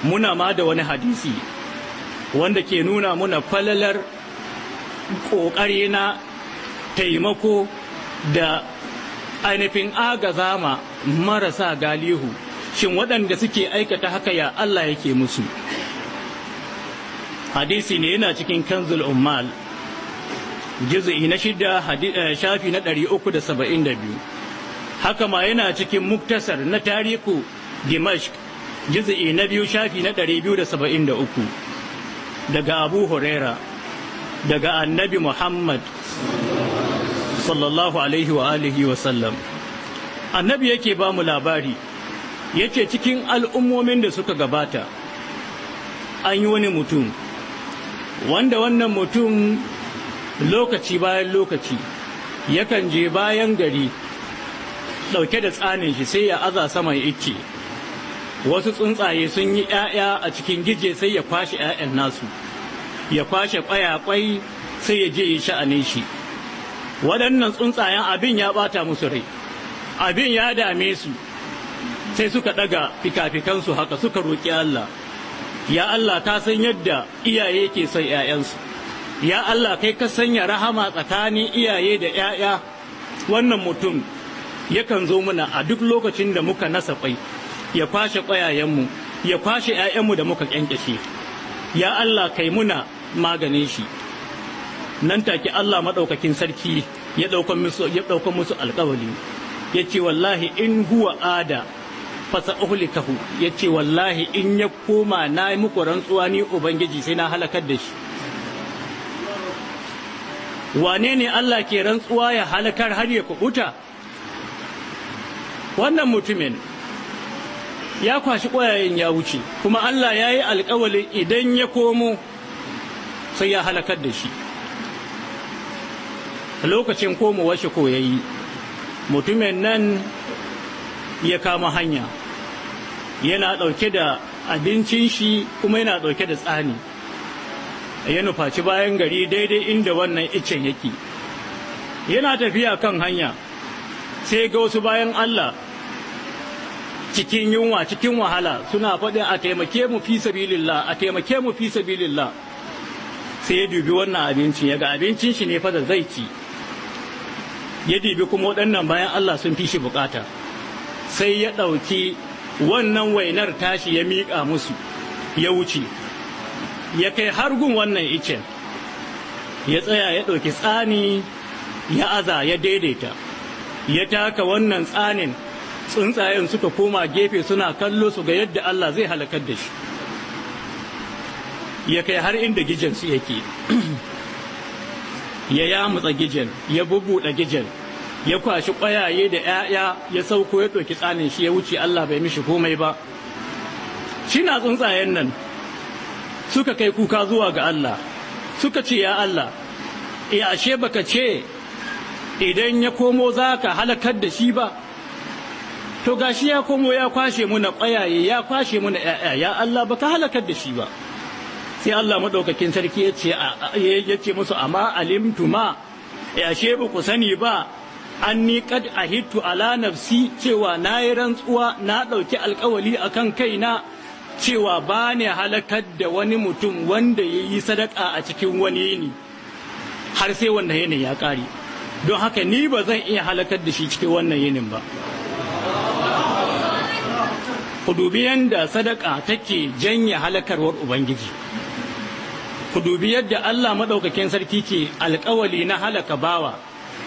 muna ma da wani hadisi wanda ke nuna muna falalar ƙoƙari na taimako da ainihin agazama marasa galihu. Shin waɗanda suke aikata haka ya Allah yake musu? Hadisi ne yana cikin Kanzul Ummal juz'i na 6 shafi na 372. Haka ma yana cikin Muktasar na Tariku Dimashq juz'i na 2 shafi na 273. Daga Abu Huraira daga Annabi Muhammad sallallahu alaihi wa alihi wa sallam, Annabi yake ba mu labari, yace cikin al'ummomin da suka gabata an yi wani mutum wanda wannan mutum lokaci bayan lokaci yakan je bayan gari ɗauke da tsanin shi sai ya aza saman icce. Wasu tsuntsaye sun yi ‘ya'ya a cikin gije sai ya kwashe ‘ya'yan nasu, ya kwashe ƙwayaƙwai sai ya je ya sha'anin shi. Waɗannan tsuntsayen abin ya ɓata musu rai, abin ya dame su, sai suka ɗaga fikafikansu haka suka roƙi Allah. Ya Allah, ka san yadda iyaye ke son ‘ya'yansu, ya Allah, kai ka sanya rahama tsakanin iyaye da ‘ya'ya. Wannan mutum yakan zo muna a duk lokacin da muka nasa ƙwai, ya kwashe ƙwayayenmu, ya kwashe ‘ya'yanmu da muka ƙyanƙyashe. Ya Allah, kai muna maganin shi. Nan take Allah maɗaukakin sarki ya ɗaukan musu alƙawali, ya ce wallahi in huwa ada fasa uhlikahu, ya ce wallahi in ya koma na yi muku rantsuwa ni Ubangiji sai na halakar da shi. Wane ne Allah ke rantsuwa ya halakar har ya kuɓuta? Wannan mutumin ya kwashi ƙwayayen ya wuce, kuma Allah ya yi alƙawali idan ya komo sai ya halakar da shi. Lokacin komowar shi ko ya yi, mutumin nan ya kama hanya, yana ɗauke da abincin shi kuma yana ɗauke da tsani. Ya nufaci bayan gari daidai inda wannan iccen yake. Yana tafiya kan hanya sai ga wasu bayan Allah cikin yunwa, cikin wahala, suna faɗin a taimake mu fi sabilillah, a taimake mu fi sabilillah. Sai ya dubi wannan abincin, ya ga abincin shi ne fa da zai ci. Ya dubi kuma waɗannan bayan Allah sun fi shi bukata, sai ya ɗauki wannan wainar tashi ya miƙa musu, ya wuce, ya kai har gun wannan icen, ya tsaya ya ɗauki tsani ya aza ya daidaita, ya taka wannan tsanin, tsuntsayen suka koma gefe suna kallo su ga yadda Allah zai halakar da shi. Ya kai har inda gijensu yake, ya yamutsa gijen, ya bubbuɗe gijen, ya kwashi ƙwayaye da ‘ya'ya, ya sauko ya ɗauki tsanin shi ya wuce, Allah bai mishi komai ba. Shi na tsuntsayen nan suka kai kuka zuwa ga Allah, suka ce, ya Allah, ashe baka ce idan ya komo za ka halakar da shi ba? To gashi ya komo ya kwashe muna ƙwayaye, ya kwashe muna ‘ya'ya, ya Allah baka halakar da shi ba. Sai Allah maɗaukakin sarki ya ce musu, amma alimtu ma, ashe ba ku sani ba, an ni kad ahittu ala nafsi, cewa na yi rantsuwa na ɗauki alkawali a kan kaina cewa ba ne halakar da wani mutum wanda ya yi sadaka a cikin wani yini har sai wannan yinin ya ƙare. Don haka ni ba zan iya halakar da shi cikin wannan yinin ba. Ku dubi yadda sadaka take janye halakarwar Ubangiji. Ku dubi yadda Allah maɗaukakin sarki ke alƙawali na halaka bawa,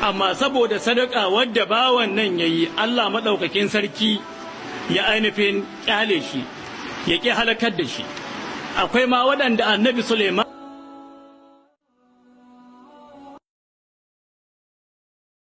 amma saboda sadaka wadda bawan nan ya yi, Allah maɗaukakin sarki ya ainihin ƙyale shi, ya ƙi halakar da shi. Akwai ma waɗanda Annabi Suleiman